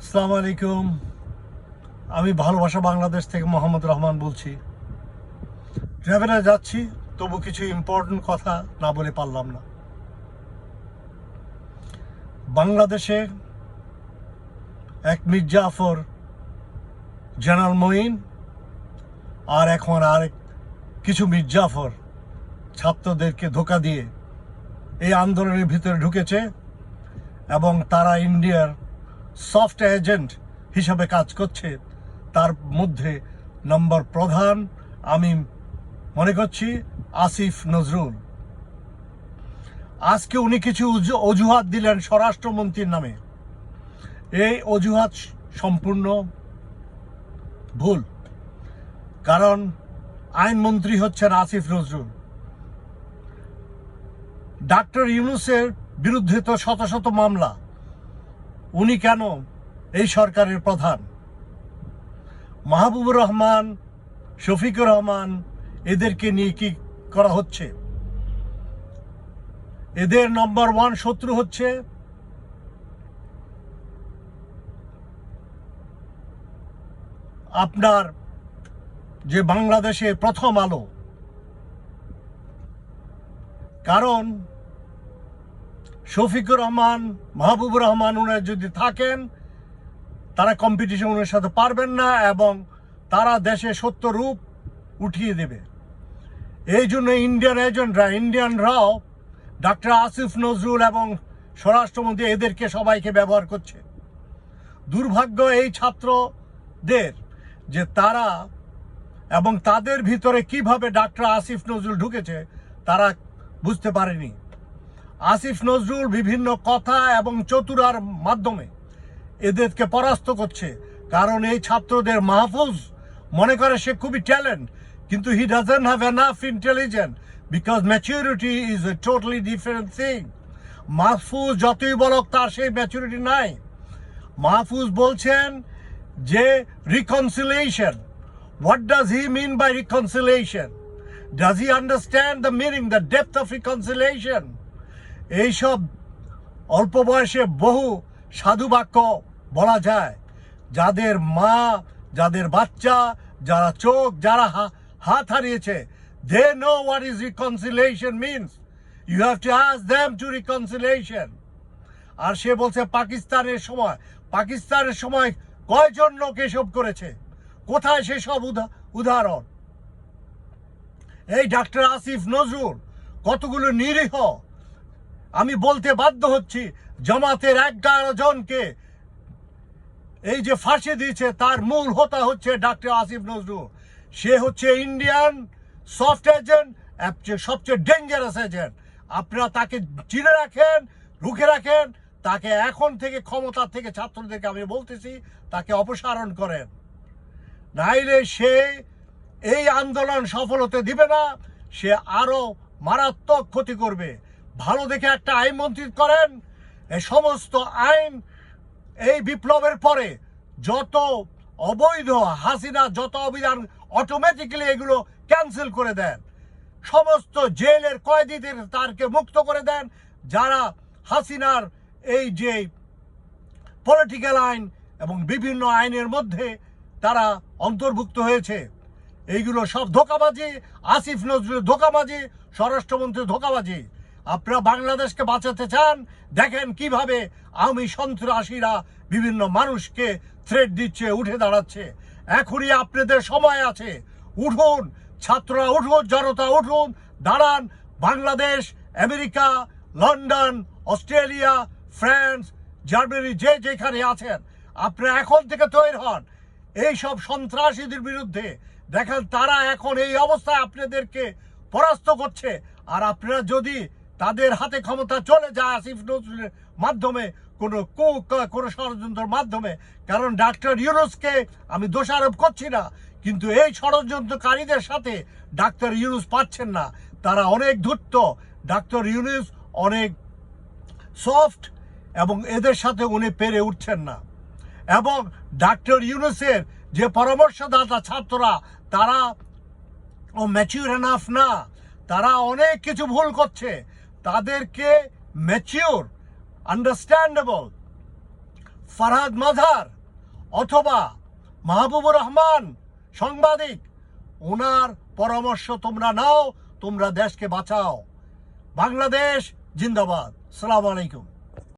আসসালামু আলাইকুম। আমি ভালোবাসা বাংলাদেশ থেকে মোহাম্মদ রহমান বলছি। ট্রাভেলে যাচ্ছি, তবু কিছু ইম্পর্টেন্ট কথা না বলে পারলাম না। বাংলাদেশে এক মীর জাফর, জেনারেল মঈন আর এখন আরেক কিছু মীর জাফর ছাত্রদেরকে ধোঁকা দিয়ে এই আন্দোলনের ভিতরে ঢুকেছে এবং তারা ইন্ডিয়ার সফট এজেন্ট হিসাবে কাজ করছে। তার মধ্যে নম্বর প্রধান আমি মনে করছি আসিফ নজরুল। আজকে উনি কিছু অজুহাত দিলেন স্বরাষ্ট্রমন্ত্রীর নামে। এই অজুহাত সম্পূর্ণ ভুল, কারণ আইনমন্ত্রী হচ্ছেন আসিফ নজরুল। ডাক্তার ইউনূসের বিরুদ্ধে তো শত শত মামলা, উনি কেন এই সরকারের প্রধান? মাহবুবুর রহমান, শফিকুর রহমান, এদেরকে নিয়ে কি করা হচ্ছে? এদের নম্বর ওয়ান শত্রু হচ্ছে আপনার যে বাংলাদেশে প্রথম আলো। কারণ শফিকুর রহমান, মাহবুবুর রহমান উনার যদি থাকেন, তারা কম্পিটিশনের সাথে পারবেন না এবং তারা দেশে সত্য রূপ উঠিয়ে দেবে। এই জন্য ইন্ডিয়ান এজেন্টরা, ইন্ডিয়ানরাও ডাক্তার আসিফ নজরুল এবং স্বরাষ্ট্রমন্ত্রী এদেরকে সবাইকে ব্যবহার করছে। দুর্ভাগ্য এই ছাত্রদের যে তারা এবং তাদের ভিতরে কিভাবে ডাক্তার আসিফ নজরুল ঢুকেছে তারা বুঝতে পারেনি। আসিফ নজরুল বিভিন্ন কথা এবং চতুরার মাধ্যমে এদেরকে পরাস্ত করছে। কারণ এই ছাত্রদের মাহফুজ মনে করে সে খুবই ট্যালেন্ট, কিন্তু he doesn't have enough intelligence because maturity is a totally different thing. Mahfuz যতই বলক তার সেই ম্যাচুরিটি নাই। মাহফুজ বলছেন যে reconciliation, what does he mean by reconciliation? Does he understand the meaning, the depth of reconciliation? এইসব অল্প বয়সে বহু সাধু বাক্য বলা যায়। যাদের মা, যাদের বাচ্চা, যারা চোখ, যারা হাত হারিয়েছে, they know what is reconciliation means. You have to ask them to reconciliation. আর সে বলছে পাকিস্তানের সময় কয়জন লোক এসব করেছে? কোথায় সেসব উদাহরণ? এই ডাক্তার আসিফ নজরুল কতগুলো নিরীহ, আমি বলতে বাধ্য হচ্ছি, জামাতের 11 জনকে এই যে ফাঁসি দিয়েছে তার মূল হোতা হচ্ছে ডাক্তার আসিফ নজরুল। সে হচ্ছে ইন্ডিয়ান সফট এজেন্ট, সবচেয়ে ডেঞ্জারাস এজেন্ট। আপনারা তাকে চিনে রাখেন, রুখে রাখেন। তাকে এখন থেকে ক্ষমতা থেকে ছাত্রদেরকে আমি বলতেছি তাকে অপসারণ করেন, নাইলে সে এই আন্দোলন সফল হতে দিবে না। সে আরো মারাত্মক ক্ষতি করবে। ভালো দেখে একটা আইন মন্ত্রী করেন। এই সমস্ত আইন এই বিপ্লবের পরে যত অবৈধ হাসিনা যত অভিযান অটোমেটিক্যালি এগুলো ক্যান্সেল করে দেন। সমস্ত জেলের কয়েদিদের তারকে মুক্ত করে দেন। যারা হাসিনার এই যে পলিটিক্যাল আইন এবং বিভিন্ন আইনের মধ্যে তারা অন্তর্ভুক্ত হয়েছে, এইগুলো সব ধোঁকাবাজি। আসিফ নজরুলের ধোঁকাবাজি, স্বরাষ্ট্রমন্ত্রীর ধোঁকাবাজি। আপনারা বাংলাদেশকে বাঁচাতে চান, দেখেন কিভাবে আওয়ামী সন্ত্রাসীরা বিভিন্ন মানুষকে থ্রেট দিচ্ছে, উঠে দাঁড়াচ্ছে। এখনই আপনাদের সময় আছে, উঠুন ছাত্ররা, উঠুন জনতা, উঠুন, দাঁড়ান। Bangladesh, America, London, Australia, France, Germany, যে যেখানে আছেন, আপনারা এখন থেকে তৈরি হন এইসব সন্ত্রাসীদের বিরুদ্ধে। দেখেন তারা এখন এই অবস্থায় আপনাদেরকে পরাস্ত করছে। আর আপনারা যদি তাদের হাতে ক্ষমতা চলে যায় আসিফ নজরুলের মাধ্যমে, কোনো ষড়যন্ত্রের মাধ্যমে, কারণ ডাক্তার ইউনূসকে আমি দোষারোপ করছি না, কিন্তু এই ষড়যন্ত্রকারীদের সাথে ডাক্তার ইউনূস পাচ্ছেন না। তারা অনেক ধূর্ত, ডাক্তার ইউনূস অনেক সফট এবং এদের সাথে উনি পেরে উঠছেন না। এবং ডাক্তার ইউনূসের যে পরামর্শদাতা ছাত্ররা, তারা ম্যাচিউর এনাফ না, তারা অনেক কিছু ভুল করছে। তাদেরকে ম্যাচিউর, আন্ডারস্ট্যান্ডেবল ফারহাদ মাজার অথবা মাহবুবুর রহমান সাংবাদিক, ওনার পরামর্শ তোমরা নাও, তোমরা দেশকে বাঁচাও। বাংলাদেশ জিন্দাবাদ। আসসালামু আলাইকুম।